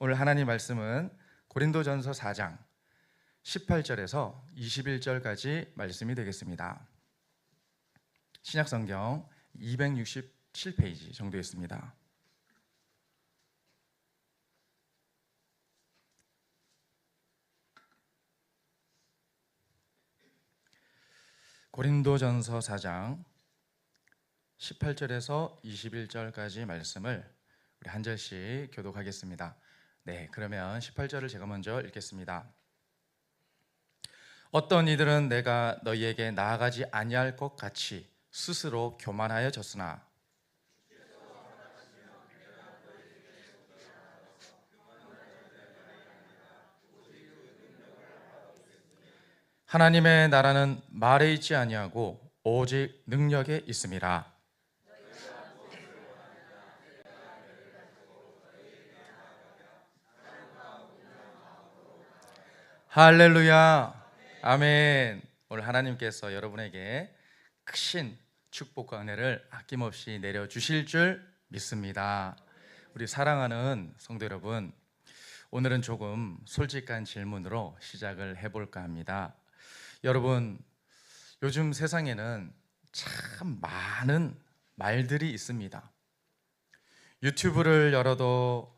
오늘 하나님 말씀은 고린도전서 4장 18절에서 21절까지 말씀이 되겠습니다. 신약성경 267페이지 정도 있습니다. 고린도전서 4장 18절에서 21절까지 말씀을 우리 한 절씩 교독하겠습니다. 네, 그러면 18절을 제가 먼저 읽겠습니다. 어떤 이들은 내가 너희에게 나아가지 아니할 것 같이 스스로 교만하여졌으나 하나님의 나라는 말에 있지 아니하고 오직 능력에 있음이라. 할렐루야, 아멘. 오늘 하나님께서 여러분에게 크신 축복과 은혜를 아낌없이 내려주실 줄 믿습니다. 우리 사랑하는 성도 여러분, 오늘은 조금 솔직한 질문으로 시작을 해볼까 합니다. 여러분, 요즘 세상에는 참 많은 말들이 있습니다. 유튜브를 열어도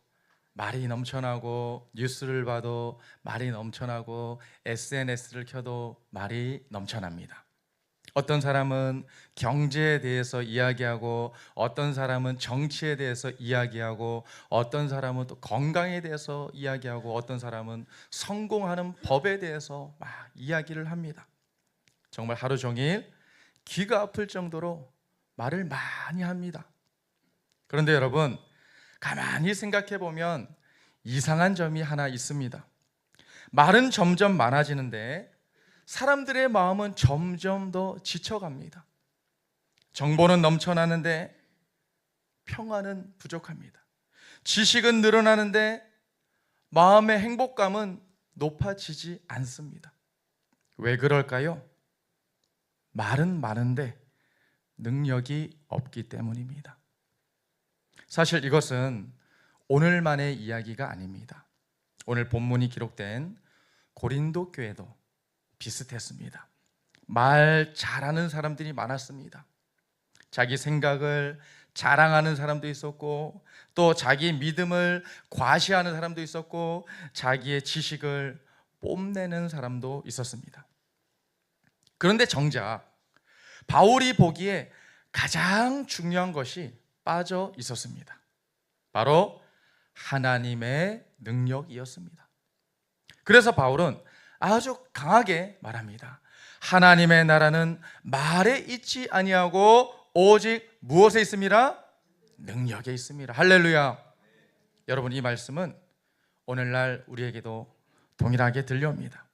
말이 넘쳐나고, 뉴스를 봐도 말이 넘쳐나고, SNS를 켜도 말이 넘쳐납니다. 어떤 사람은 경제에 대해서 이야기하고, 어떤 사람은 정치에 대해서 이야기하고, 어떤 사람은 또 건강에 대해서 이야기하고, 어떤 사람은 성공하는 법에 대해서 막 이야기를 합니다. 정말 하루 종일 귀가 아플 정도로 말을 많이 합니다. 그런데 여러분, 가만히 생각해 보면 이상한 점이 하나 있습니다. 말은 점점 많아지는데 사람들의 마음은 점점 더 지쳐갑니다. 정보는 넘쳐나는데 평안은 부족합니다. 지식은 늘어나는데 마음의 행복감은 높아지지 않습니다. 왜 그럴까요? 말은 많은데 능력이 없기 때문입니다. 사실 이것은 오늘만의 이야기가 아닙니다. 오늘 본문이 기록된 고린도 교회도 비슷했습니다. 말 잘하는 사람들이 많았습니다. 자기 생각을 자랑하는 사람도 있었고, 또 자기 믿음을 과시하는 사람도 있었고, 자기의 지식을 뽐내는 사람도 있었습니다. 그런데 정작 바울이 보기에 가장 중요한 것이 빠져 있었습니다. 바로 하나님의 능력이었습니다. 그래서 바울은 아주 강하게 말합니다. 하나님의 나라는 말에 있지 아니하고 오직 무엇에 있습니다? 능력에 있습니다. 할렐루야. 여러분, 이 말씀은 오늘날 우리에게도 동일하게 들려옵니다.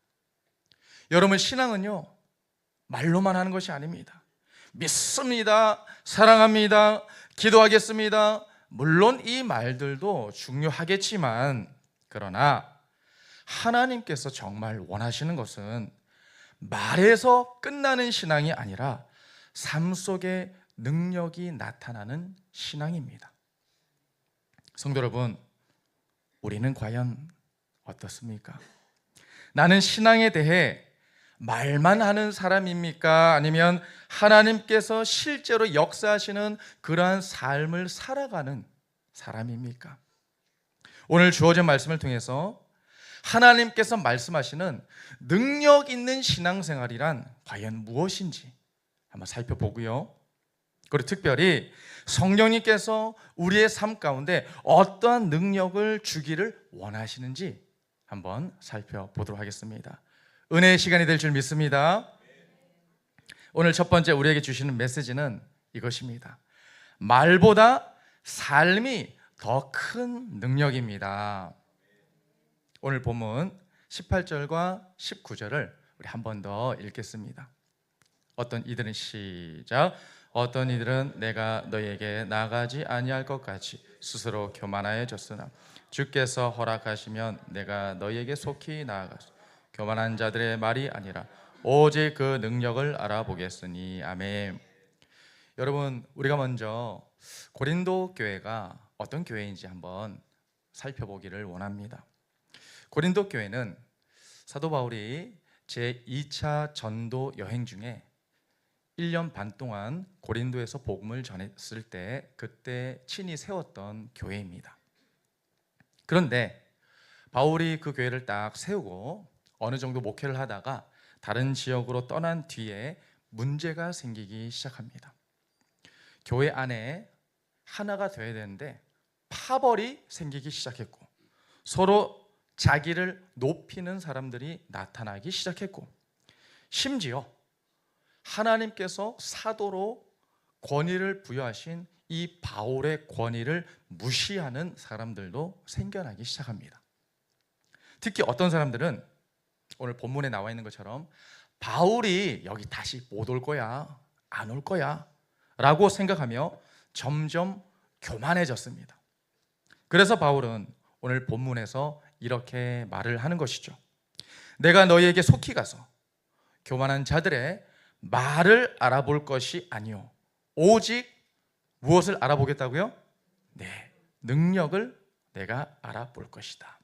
여러분, 신앙은요, 말로만 하는 것이 아닙니다. 믿습니다, 사랑합니다, 기도하겠습니다. 물론 이 말들도 중요하겠지만, 그러나 하나님께서 정말 원하시는 것은 말에서 끝나는 신앙이 아니라 삶 속에 능력이 나타나는 신앙입니다. 성도 여러분, 우리는 과연 어떻습니까? 나는 신앙에 대해 말만 하는 사람입니까? 아니면 하나님께서 실제로 역사하시는 그러한 삶을 살아가는 사람입니까? 오늘 주어진 말씀을 통해서 하나님께서 말씀하시는 능력 있는 신앙생활이란 과연 무엇인지 한번 살펴보고요. 그리고 특별히 성령님께서 우리의 삶 가운데 어떠한 능력을 주기를 원하시는지 한번 살펴보도록 하겠습니다. 은혜의 시간이 될 줄 믿습니다. 오늘 첫 번째 우리에게 주시는 메시지는 이것입니다. 말보다 삶이 더 큰 능력입니다. 오늘 본문 18절과 19절을 우리 한 번 더 읽겠습니다. 어떤 이들은 시작. 어떤 이들은 내가 너희에게 나아가지 아니할 것 같이 스스로 교만하여졌으나 주께서 허락하시면 내가 너희에게 속히 나아가서 교만한 자들의 말이 아니라 오직 그 능력을 알아보겠으니. 아멘. 여러분, 우리가 먼저 고린도 교회가 어떤 교회인지 한번 살펴보기를 원합니다. 고린도 교회는 사도 바울이 제2차 전도 여행 중에 1년 반 동안 고린도에서 복음을 전했을 때 그때 친히 세웠던 교회입니다. 그런데 바울이 그 교회를 딱 세우고 어느 정도 목회를 하다가 다른 지역으로 떠난 뒤에 문제가 생기기 시작합니다. 교회 안에 하나가 되어야 되는데 파벌이 생기기 시작했고 서로 자기를 높이는 사람들이 나타나기 시작했고 심지어 하나님께서 사도로 권위를 부여하신 이 바울의 권위를 무시하는 사람들도 생겨나기 시작합니다. 특히 어떤 사람들은 오늘 본문에 나와 있는 것처럼 바울이 여기 다시 못 올 거야, 안 올 거야 라고 생각하며 점점 교만해졌습니다. 그래서 바울은 오늘 본문에서 이렇게 말을 하는 것이죠. 내가 너희에게 속히 가서 교만한 자들의 말을 알아볼 것이 아니요 오직 무엇을 알아보겠다고요? 네, 능력을 내가 알아볼 것이다.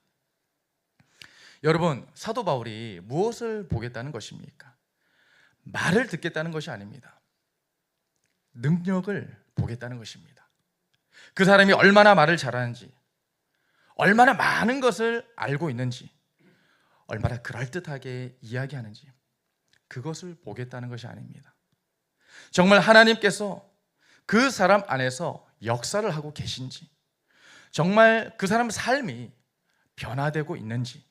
여러분, 사도 바울이 무엇을 보겠다는 것입니까? 말을 듣겠다는 것이 아닙니다. 능력을 보겠다는 것입니다. 그 사람이 얼마나 말을 잘하는지, 얼마나 많은 것을 알고 있는지, 얼마나 그럴듯하게 이야기하는지 그것을 보겠다는 것이 아닙니다. 정말 하나님께서 그 사람 안에서 역사를 하고 계신지, 정말 그 사람 삶이 변화되고 있는지,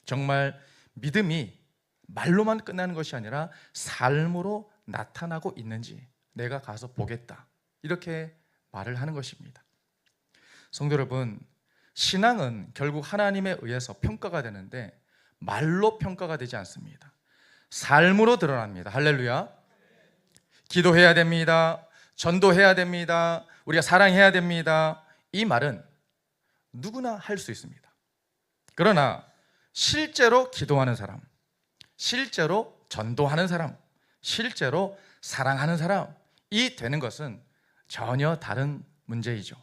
정말 믿음이 말로만 끝나는 것이 아니라 삶으로 나타나고 있는지 내가 가서 보겠다, 이렇게 말을 하는 것입니다. 성도 여러분, 신앙은 결국 하나님에 의해서 평가가 되는데 말로 평가가 되지 않습니다. 삶으로 드러납니다. 할렐루야. 기도해야 됩니다. 전도해야 됩니다. 우리가 사랑해야 됩니다. 이 말은 누구나 할 수 있습니다. 그러나 실제로 기도하는 사람, 실제로 전도하는 사람, 실제로 사랑하는 사람이 되는 것은 전혀 다른 문제이죠.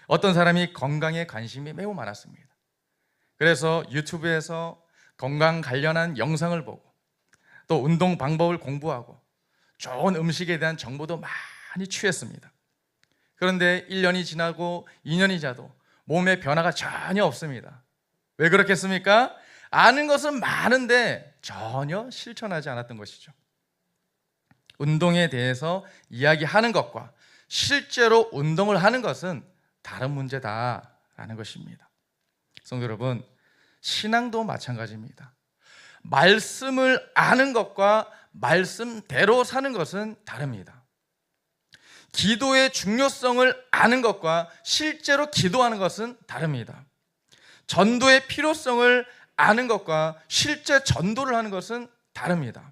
어떤 사람이 건강에 관심이 매우 많았습니다. 그래서 유튜브에서 건강 관련한 영상을 보고 또 운동 방법을 공부하고 좋은 음식에 대한 정보도 많이 취했습니다. 그런데 1년이 지나고 2년이 지나도 몸에 변화가 전혀 없습니다. 왜 그렇겠습니까? 아는 것은 많은데 전혀 실천하지 않았던 것이죠. 운동에 대해서 이야기하는 것과 실제로 운동을 하는 것은 다른 문제다라는 것입니다. 성도 여러분, 신앙도 마찬가지입니다. 말씀을 아는 것과 말씀대로 사는 것은 다릅니다. 기도의 중요성을 아는 것과 실제로 기도하는 것은 다릅니다. 전도의 필요성을 아는 것과 실제 전도를 하는 것은 다릅니다.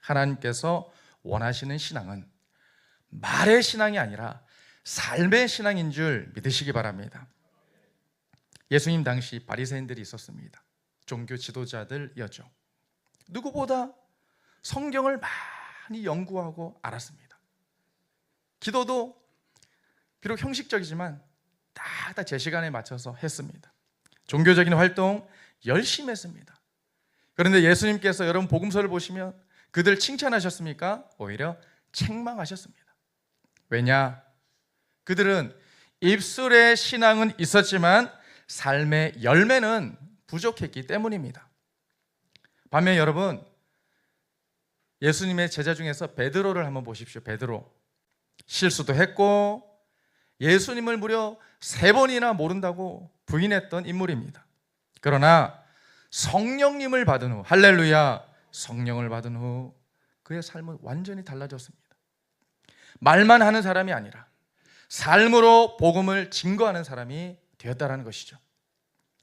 하나님께서 원하시는 신앙은 말의 신앙이 아니라 삶의 신앙인 줄 믿으시기 바랍니다. 예수님 당시 바리새인들이 있었습니다. 종교 지도자들이었죠. 누구보다 성경을 많이 연구하고 알았습니다. 기도도 비록 형식적이지만 딱 제 시간에 맞춰서 했습니다. 종교적인 활동 열심히 했습니다. 그런데 예수님께서 여러분 복음서를 보시면 그들 칭찬하셨습니까? 오히려 책망하셨습니다. 왜냐? 그들은 입술의 신앙은 있었지만 삶의 열매는 부족했기 때문입니다. 반면 여러분, 예수님의 제자 중에서 베드로를 한번 보십시오. 베드로 실수도 했고 예수님을 무려 3번이나 모른다고 부인했던 인물입니다. 그러나 성령님을 받은 후, 할렐루야, 성령을 받은 후 그의 삶은 완전히 달라졌습니다. 말만 하는 사람이 아니라 삶으로 복음을 증거하는 사람이 되었다라는 것이죠.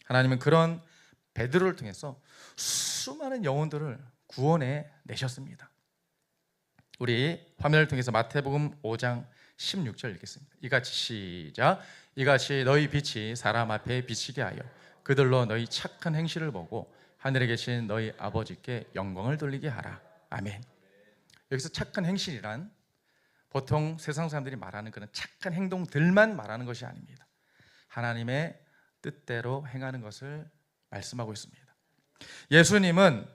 하나님은 그런 베드로를 통해서 수많은 영혼들을 구원해 내셨습니다. 우리 화면을 통해서 마태복음 5장 16절 읽겠습니다. 이같이 시작. 이같이 너희 빛이 사람 앞에 비치게 하여 그들로 너희 착한 행실을 보고 하늘에 계신 너희 아버지께 영광을 돌리게 하라. 아멘. 여기서 착한 행실이란 보통 세상 사람들이 말하는 그런 착한 행동들만 말하는 것이 아닙니다. 하나님의 뜻대로 행하는 것을 말씀하고 있습니다. 예수님은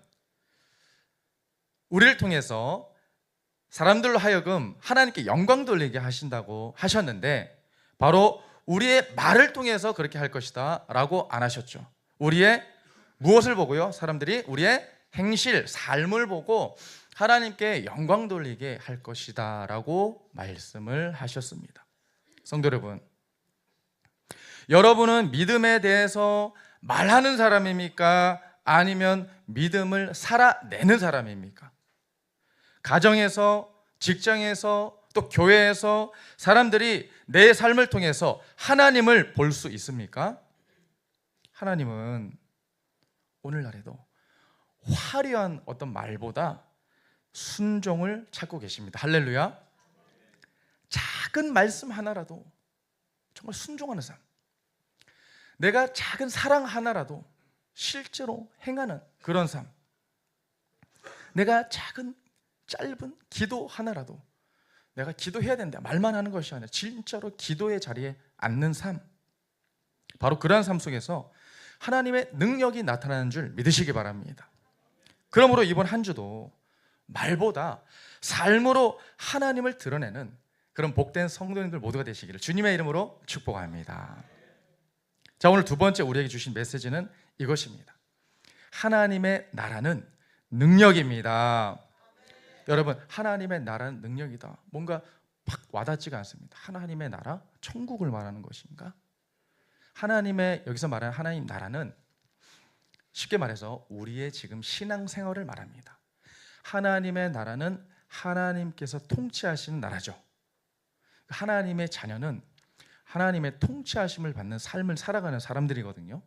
우리를 통해서 사람들로 하여금 하나님께 영광 돌리게 하신다고 하셨는데, 바로 우리의 말을 통해서 그렇게 할 것이다 라고 안 하셨죠. 우리의 무엇을 보고요? 사람들이 우리의 행실, 삶을 보고 하나님께 영광 돌리게 할 것이다 라고 말씀을 하셨습니다. 성도 여러분, 여러분은 믿음에 대해서 말하는 사람입니까? 아니면 믿음을 살아내는 사람입니까? 가정에서, 직장에서, 또 교회에서 사람들이 내 삶을 통해서 하나님을 볼 수 있습니까? 하나님은 오늘날에도 화려한 어떤 말보다 순종을 찾고 계십니다. 할렐루야. 작은 말씀 하나라도 정말 순종하는 삶, 내가 작은 사랑 하나라도 실제로 행하는 그런 삶, 내가 작은 짧은 기도 하나라도 내가 기도해야 된다 말만 하는 것이 아니라 진짜로 기도의 자리에 앉는 삶, 바로 그러한 삶 속에서 하나님의 능력이 나타나는 줄 믿으시기 바랍니다. 그러므로 이번 한 주도 말보다 삶으로 하나님을 드러내는 그런 복된 성도님들 모두가 되시기를 주님의 이름으로 축복합니다. 자, 오늘 두 번째 우리에게 주신 메시지는 이것입니다. 하나님의 나라는 능력입니다. 여러분, 하나님의 나라는 능력이다. 뭔가 팍 와닿지가 않습니다. 하나님의 나라, 천국을 말하는 것인가? 하나님의, 여기서 말하는 하나님 나라는 쉽게 말해서 우리의 지금 신앙생활을 말합니다. 하나님의 나라는 하나님께서 통치하시는 나라죠. 하나님의 자녀는 하나님의 통치하심을 받는 삶을 살아가는 사람들이거든요.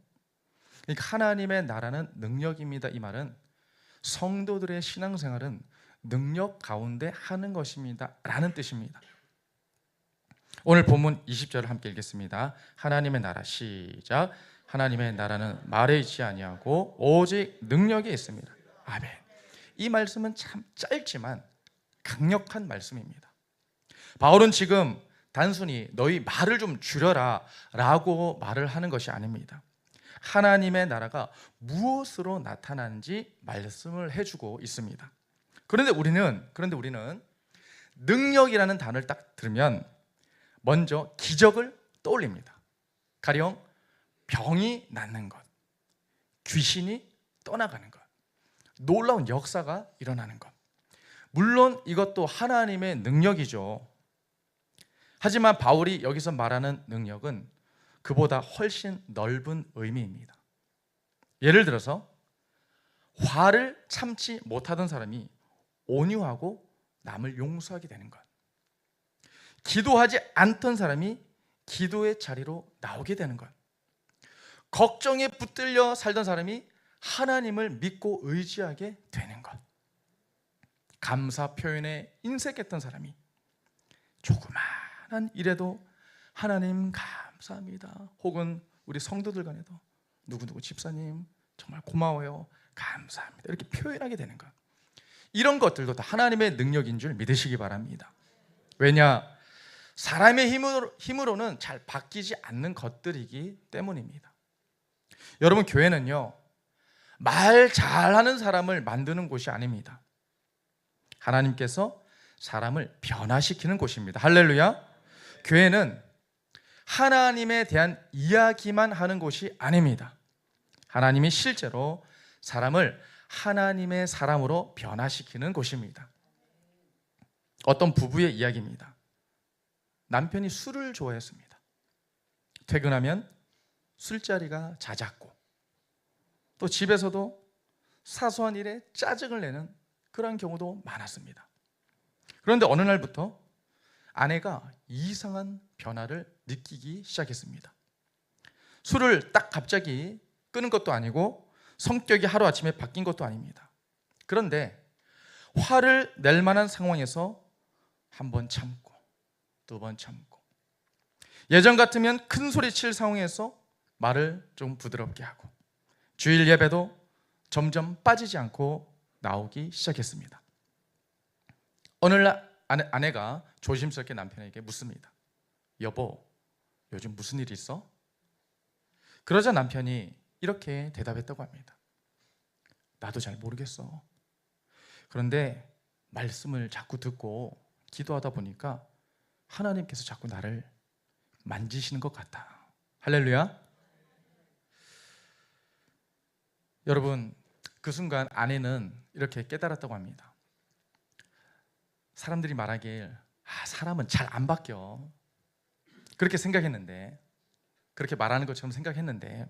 그러니까 하나님의 나라는 능력입니다. 이 말은 성도들의 신앙생활은 능력 가운데 하는 것입니다 라는 뜻입니다. 오늘 본문 20절을 함께 읽겠습니다. 하나님의 나라, 시작. 하나님의 나라는 말에 있지 아니하고 오직 능력에 있습니다. 아멘. 이 말씀은 참 짧지만 강력한 말씀입니다. 바울은 지금 단순히 너희 말을 좀 줄여라 라고 말을 하는 것이 아닙니다. 하나님의 나라가 무엇으로 나타나는지 말씀을 해주고 있습니다. 그런데 우리는 능력이라는 단어를 딱 들으면 먼저 기적을 떠올립니다. 가령 병이 낫는 것, 귀신이 떠나가는 것, 놀라운 역사가 일어나는 것. 물론 이것도 하나님의 능력이죠. 하지만 바울이 여기서 말하는 능력은 그보다 훨씬 넓은 의미입니다. 예를 들어서 화를 참지 못하던 사람이 온유하고 남을 용서하게 되는 것, 기도하지 않던 사람이 기도의 자리로 나오게 되는 것, 걱정에 붙들려 살던 사람이 하나님을 믿고 의지하게 되는 것, 감사 표현에 인색했던 사람이 조그마한 일에도 하나님 감사합니다, 혹은 우리 성도들 간에도 누구누구 집사님 정말 고마워요, 감사합니다, 이렇게 표현하게 되는 것, 이런 것들도 다 하나님의 능력인 줄 믿으시기 바랍니다. 왜냐? 사람의 힘으로는 잘 바뀌지 않는 것들이기 때문입니다. 여러분, 교회는요, 말 잘하는 사람을 만드는 곳이 아닙니다. 하나님께서 사람을 변화시키는 곳입니다. 할렐루야. 교회는 하나님에 대한 이야기만 하는 곳이 아닙니다. 하나님이 실제로 사람을 하나님의 사람으로 변화시키는 곳입니다. 어떤 부부의 이야기입니다. 남편이 술을 좋아했습니다. 퇴근하면 술자리가 잦았고, 또 집에서도 사소한 일에 짜증을 내는 그런 경우도 많았습니다. 그런데 어느 날부터 아내가 이상한 변화를 느끼기 시작했습니다. 술을 딱 갑자기 끊은 것도 아니고 성격이 하루아침에 바뀐 것도 아닙니다. 그런데 화를 낼 만한 상황에서 한 번 참고, 두 번 참고, 예전 같으면 큰 소리 칠 상황에서 말을 좀 부드럽게 하고, 주일 예배도 점점 빠지지 않고 나오기 시작했습니다. 어느 날 아내가 조심스럽게 남편에게 묻습니다. 여보, 요즘 무슨 일 있어? 그러자 남편이 이렇게 대답했다고 합니다. 나도 잘 모르겠어. 그런데 말씀을 자꾸 듣고 기도하다 보니까 하나님께서 자꾸 나를 만지시는 것 같아. 할렐루야. 여러분, 그 순간 아내는 이렇게 깨달았다고 합니다. 사람들이 말하길 사람은 잘 안 바뀌어, 그렇게 생각했는데, 그렇게 말하는 것처럼 생각했는데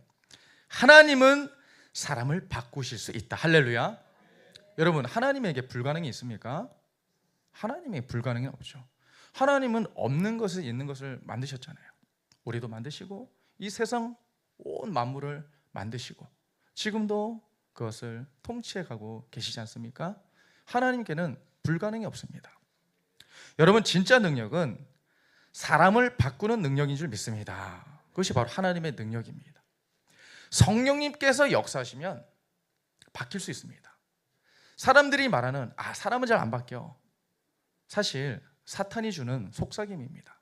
하나님은 사람을 바꾸실 수 있다. 할렐루야. 여러분, 하나님에게 불가능이 있습니까? 하나님에게 불가능이 없죠. 하나님은 없는 것을 있는 것을 만드셨잖아요. 우리도 만드시고 이 세상 온 만물을 만드시고 지금도 그것을 통치해가고 계시지 않습니까? 하나님께는 불가능이 없습니다. 여러분, 진짜 능력은 사람을 바꾸는 능력인 줄 믿습니다. 그것이 바로 하나님의 능력입니다. 성령님께서 역사하시면 바뀔 수 있습니다. 사람들이 말하는 사람은 잘 안 바뀌어, 사실 사탄이 주는 속삭임입니다.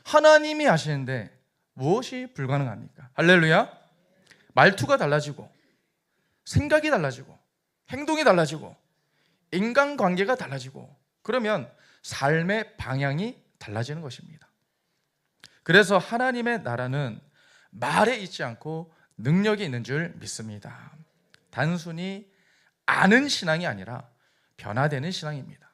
하나님이 하시는데 무엇이 불가능합니까? 할렐루야. 말투가 달라지고 생각이 달라지고 행동이 달라지고 인간관계가 달라지고 그러면 삶의 방향이 달라지는 것입니다. 그래서 하나님의 나라는 말에 있지 않고 능력이 있는 줄 믿습니다. 단순히 아는 신앙이 아니라 변화되는 신앙입니다.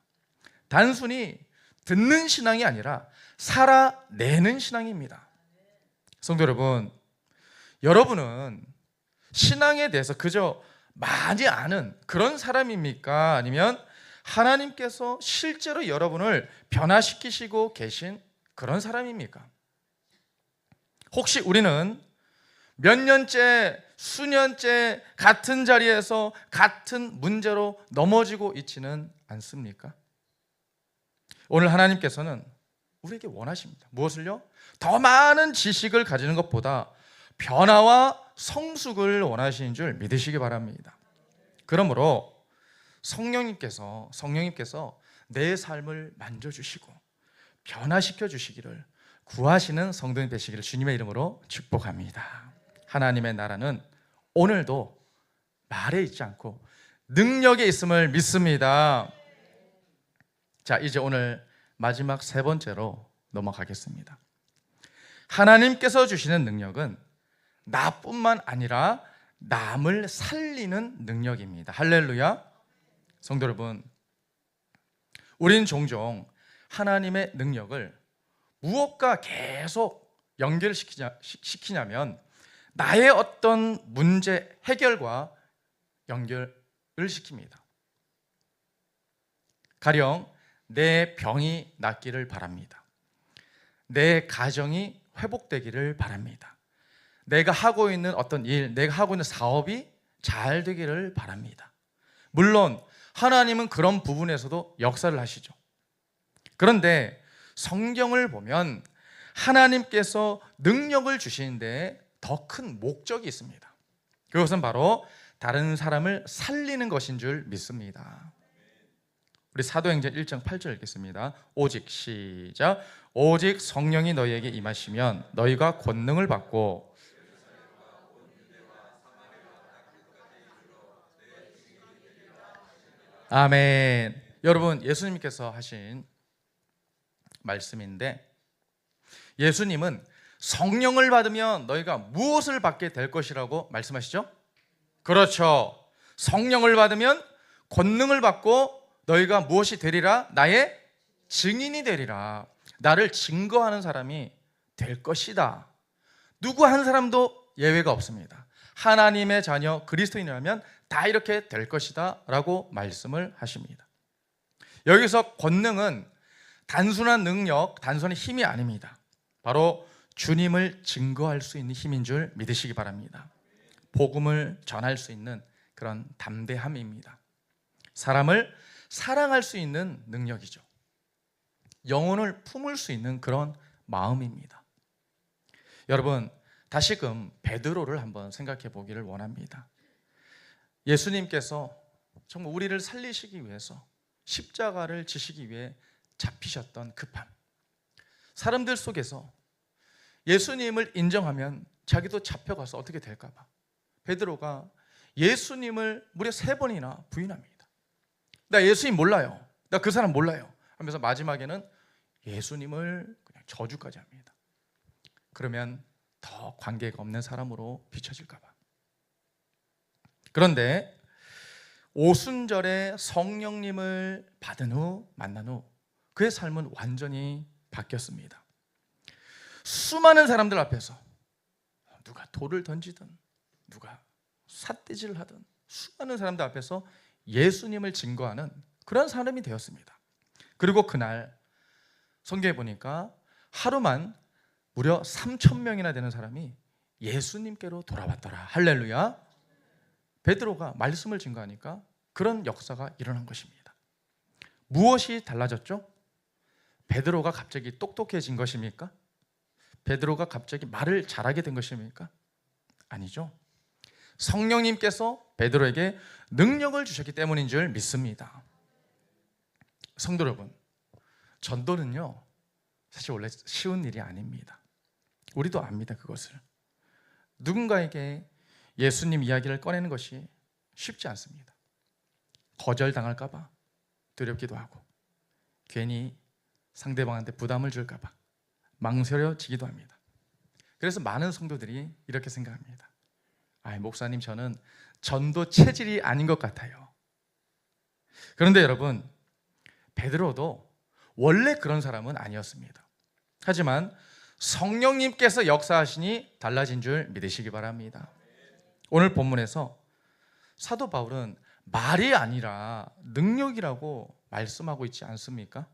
단순히 듣는 신앙이 아니라 살아내는 신앙입니다. 성도 여러분, 여러분은 신앙에 대해서 그저 많이 아는 그런 사람입니까? 아니면 하나님께서 실제로 여러분을 변화시키시고 계신 그런 사람입니까? 혹시 우리는 몇 년째, 수년째 같은 자리에서 같은 문제로 넘어지고 있지는 않습니까? 오늘 하나님께서는 우리에게 원하십니다. 무엇을요? 더 많은 지식을 가지는 것보다 변화와 성숙을 원하시는 줄 믿으시기 바랍니다. 그러므로 성령님께서 내 삶을 만져주시고 변화시켜 주시기를 구하시는 성도님 되시기를 주님의 이름으로 축복합니다. 하나님의 나라는 오늘도 말에 있지 않고 능력에 있음을 믿습니다. 자, 이제 오늘 마지막 세 번째로 넘어가겠습니다. 하나님께서 주시는 능력은 나뿐만 아니라 남을 살리는 능력입니다. 할렐루야. 성도 여러분, 우리는 종종 하나님의 능력을 무엇과 계속 연결시키냐면 나의 어떤 문제 해결과 연결을 시킵니다. 가령 내 병이 낫기를 바랍니다. 내 가정이 회복되기를 바랍니다. 내가 하고 있는 어떤 일, 내가 하고 있는 사업이 잘 되기를 바랍니다. 물론 하나님은 그런 부분에서도 역사를 하시죠. 그런데 성경을 보면 하나님께서 능력을 주시는데 더 큰 목적이 있습니다. 그것은 바로 다른 사람을 살리는 것인 줄 믿습니다. 우리 사도행전 1장 8절 읽겠습니다. 오직 시작. 오직 성령이 너희에게 임하시면 너희가 권능을 받고 아멘. 여러분, 예수님께서 하신 말씀인데 예수님은 성령을 받으면 너희가 무엇을 받게 될 것이라고 말씀하시죠? 그렇죠. 성령을 받으면 권능을 받고 너희가 무엇이 되리라? 나의 증인이 되리라. 나를 증거하는 사람이 될 것이다. 누구 한 사람도 예외가 없습니다. 하나님의 자녀 그리스도인이라면 다 이렇게 될 것이다 라고 말씀을 하십니다. 여기서 권능은 단순한 능력, 단순한 힘이 아닙니다. 바로 주님을 증거할 수 있는 힘인 줄 믿으시기 바랍니다. 복음을 전할 수 있는 그런 담대함입니다. 사람을 사랑할 수 있는 능력이죠. 영혼을 품을 수 있는 그런 마음입니다. 여러분, 다시금 베드로를 한번 생각해 보기를 원합니다. 예수님께서 정말 우리를 살리시기 위해서 십자가를 지시기 위해 잡히셨던 그 밤, 사람들 속에서 예수님을 인정하면 자기도 잡혀가서 어떻게 될까 봐 베드로가 예수님을 무려 3번이나 부인합니다. 나 예수님 몰라요. 나 그 사람 몰라요. 하면서 마지막에는 예수님을 그냥 저주까지 합니다. 그러면 더 관계가 없는 사람으로 비춰질까 봐. 그런데 오순절에 성령님을 받은 후 만난 후 그의 삶은 완전히 바뀌었습니다. 수많은 사람들 앞에서 누가 돌을 던지든 누가 삿대질을 하든 수많은 사람들 앞에서 예수님을 증거하는 그런 사람이 되었습니다. 그리고 그날 성경에 보니까 하루만 무려 3,000명이나 되는 사람이 예수님께로 돌아왔더라. 할렐루야. 베드로가 말씀을 증거하니까 그런 역사가 일어난 것입니다. 무엇이 달라졌죠? 베드로가 갑자기 똑똑해진 것입니까? 베드로가 갑자기 말을 잘하게 된 것입니까? 아니죠. 성령님께서 베드로에게 능력을 주셨기 때문인 줄 믿습니다. 성도 여러분, 전도는요 사실 원래 쉬운 일이 아닙니다. 우리도 압니다. 그것을 누군가에게 예수님 이야기를 꺼내는 것이 쉽지 않습니다. 거절당할까 봐 두렵기도 하고 괜히 상대방한테 부담을 줄까 봐 망설여지기도 합니다. 그래서 많은 성도들이 이렇게 생각합니다. 목사님, 저는 전도 체질이 아닌 것 같아요. 그런데 여러분, 베드로도 원래 그런 사람은 아니었습니다. 하지만 성령님께서 역사하시니 달라진 줄 믿으시기 바랍니다. 오늘 본문에서 사도 바울은 말이 아니라 능력이라고 말씀하고 있지 않습니까?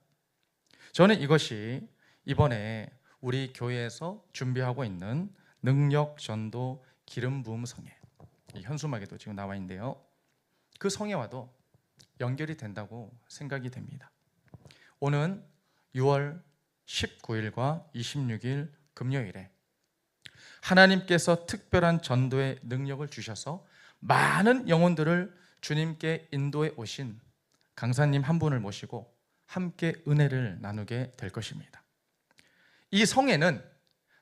저는 이것이 이번에 우리 교회에서 준비하고 있는 능력 전도 기름 부음 성회, 현수막에도 지금 나와 있는데요, 그 성회와도 연결이 된다고 생각이 됩니다. 오는 6월 19일과 26일 금요일에 하나님께서 특별한 전도의 능력을 주셔서 많은 영혼들을 주님께 인도해 오신 강사님 한 분을 모시고 함께 은혜를 나누게 될 것입니다. 이 성회는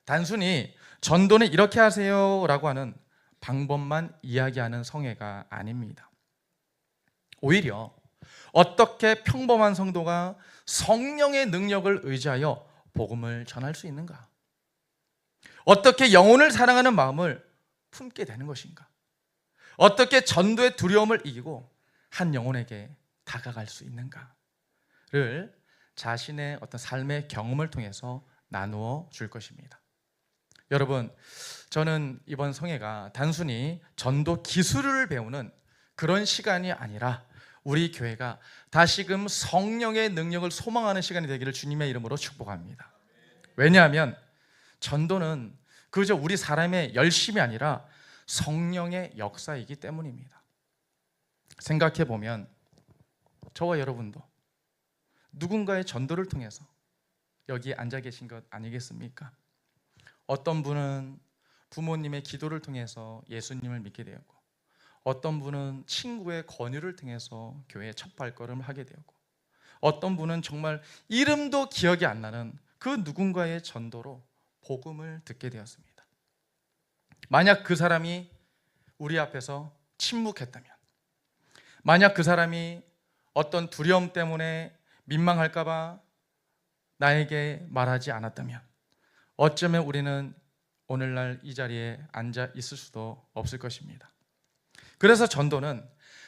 단순히 전도는 이렇게 하세요 라고 하는 방법만 이야기하는 성회가 아닙니다. 오히려 어떻게 평범한 성도가 성령의 능력을 의지하여 복음을 전할 수 있는가? 어떻게 영혼을 사랑하는 마음을 품게 되는 것인가? 어떻게 전도의 두려움을 이기고 한 영혼에게 다가갈 수 있는가를 자신의 어떤 삶의 경험을 통해서 나누어 줄 것입니다. 여러분, 저는 이번 성회가 단순히 전도 기술을 배우는 그런 시간이 아니라 우리 교회가 다시금 성령의 능력을 소망하는 시간이 되기를 주님의 이름으로 축복합니다. 왜냐하면 전도는 그저 우리 사람의 열심이 아니라 성령의 역사이기 때문입니다. 생각해 보면 저와 여러분도 누군가의 전도를 통해서 여기 앉아 계신 것 아니겠습니까? 어떤 분은 부모님의 기도를 통해서 예수님을 믿게 되었고, 어떤 분은 친구의 권유를 통해서 교회에 첫 발걸음을 하게 되었고, 어떤 분은 정말 이름도 기억이 안 나는 그 누군가의 전도로 복음을 듣게 되었습니다. 만약 그 사람이 우리 앞에서 침묵했다면, 만약 그 사람이 어떤 두려움 때문에 민망할까 봐 나에게 말하지 않았다면 어쩌면 우리는 오늘날 이 자리에 앉아 있을 수도 없을 것입니다. 그래서 전도는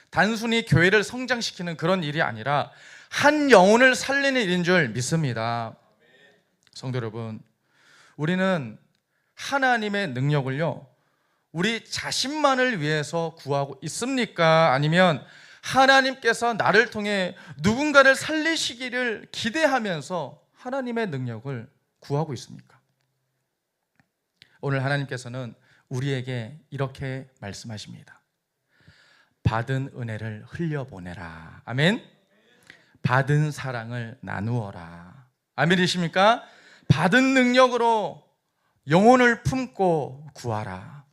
단순히 교회를 성장시키는 그런 일이 아니라 한 영혼을 살리는 일인 줄 믿습니다. 성도 여러분, 우리는 하나님의 능력을요, 우리 자신만을 위해서 구하고 있습니까? 아니면 하나님께서 나를 통해 누군가를 살리시기를 기대하면서 하나님의 능력을 구하고 있습니까? 오늘 하나님께서는 우리에게 이렇게 말씀하십니다. 받은 은혜를 흘려보내라. 아멘. 받은 사랑을 나누어라. 아멘이십니까? 받은 능력으로 영혼을 품고 구하라.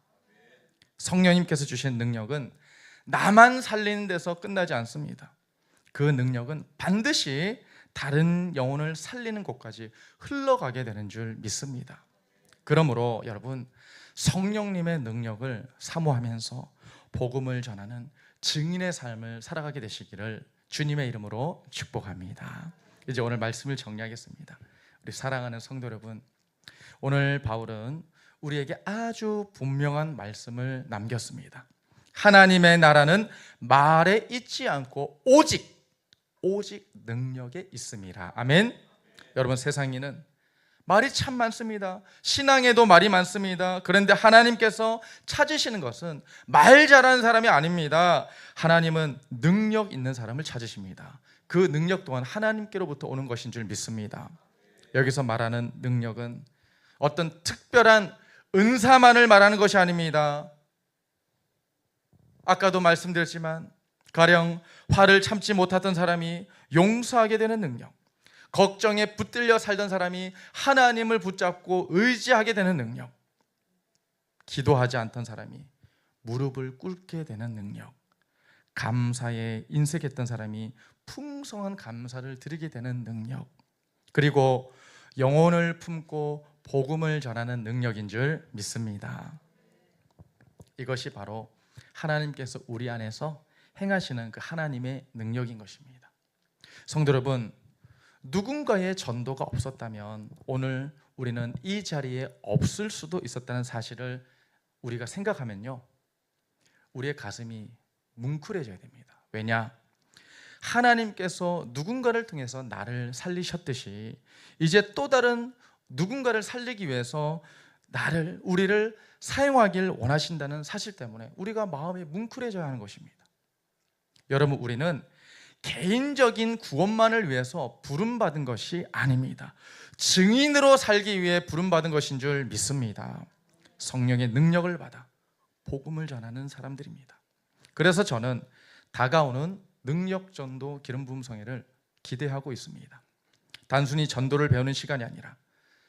성령님께서 주신 능력은 나만 살리는 데서 끝나지 않습니다. 그 능력은 반드시 다른 영혼을 살리는 곳까지 흘러가게 되는 줄 믿습니다. 그러므로 여러분, 성령님의 능력을 사모하면서 복음을 전하는 증인의 삶을 살아가게 되시기를 주님의 이름으로 축복합니다. 이제 오늘 말씀을 정리하겠습니다. 우리 사랑하는 성도 여러분, 오늘 바울은 우리에게 아주 분명한 말씀을 남겼습니다. 하나님의 나라는 말에 있지 않고 오직 능력에 있습니다. 아멘. 여러분, 세상에는 말이 참 많습니다. 신앙에도 말이 많습니다. 그런데 하나님께서 찾으시는 것은 말 잘하는 사람이 아닙니다. 하나님은 능력 있는 사람을 찾으십니다. 그 능력 또한 하나님께로부터 오는 것인 줄 믿습니다. 여기서 말하는 능력은 어떤 특별한 은사만을 말하는 것이 아닙니다. 아까도 말씀드렸지만 가령 화를 참지 못했던 사람이 용서하게 되는 능력, 걱정에 붙들려 살던 사람이 하나님을 붙잡고 의지하게 되는 능력, 기도하지 않던 사람이 무릎을 꿇게 되는 능력, 감사에 인색했던 사람이 풍성한 감사를 드리게 되는 능력, 그리고 영혼을 품고 복음을 전하는 능력인 줄 믿습니다. 이것이 바로 하나님께서 우리 안에서 행하시는 그 하나님의 능력인 것입니다. 성도 여러분, 누군가의 전도가 없었다면 오늘 우리는 이 자리에 없을 수도 있었다는 사실을 우리가 생각하면요, 우리의 가슴이 뭉클해져야 됩니다. 왜냐? 하나님께서 누군가를 통해서 나를 살리셨듯이 이제 또 다른 누군가를 살리기 위해서 우리를 사용하길 원하신다는 사실 때문에 우리가 마음이 뭉클해져야 하는 것입니다. 여러분, 우리는 개인적인 구원만을 위해서 부름받은 것이 아닙니다. 증인으로 살기 위해 부름받은 것인 줄 믿습니다. 성령의 능력을 받아 복음을 전하는 사람들입니다. 그래서 저는 다가오는 능력전도 기름부음성회를 기대하고 있습니다. 단순히 전도를 배우는 시간이 아니라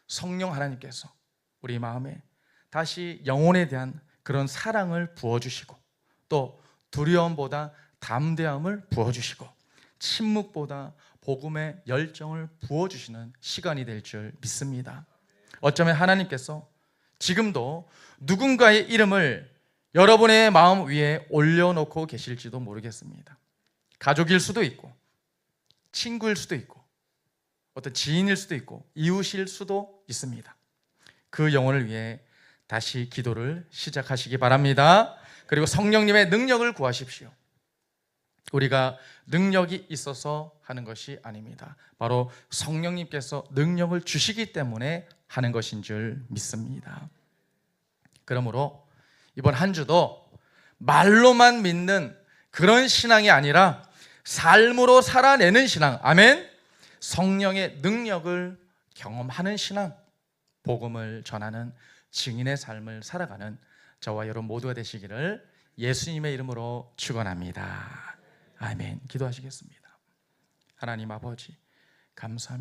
성령 하나님께서 우리 마음에 다시 영혼에 대한 그런 사랑을 부어주시고, 또 두려움보다 담대함을 부어주시고, 침묵보다 복음의 열정을 부어주시는 시간이 될 줄 믿습니다. 어쩌면 하나님께서 지금도 누군가의 이름을 여러분의 마음 위에 올려놓고 계실지도 모르겠습니다. 가족일 수도 있고, 친구일 수도 있고, 어떤 지인일 수도 있고, 이웃일 수도 있습니다. 그 영혼을 위해 다시 기도를 시작하시기 바랍니다. 그리고 성령님의 능력을 구하십시오. 우리가 능력이 있어서 하는 것이 아닙니다. 바로 성령님께서 능력을 주시기 때문에 하는 것인 줄 믿습니다. 그러므로 이번 한 주도 말로만 믿는 그런 신앙이 아니라 삶으로 살아내는 신앙, 아멘. 성령의 능력을 경험하는 신앙, 복음을 전하는 증인의 삶을 살아가는 저와 여러분 모두가 되시기를 예수님의 이름으로 축원합니다. 아멘. 기도하시겠습니다. 하나님 아버지, 감사합니다.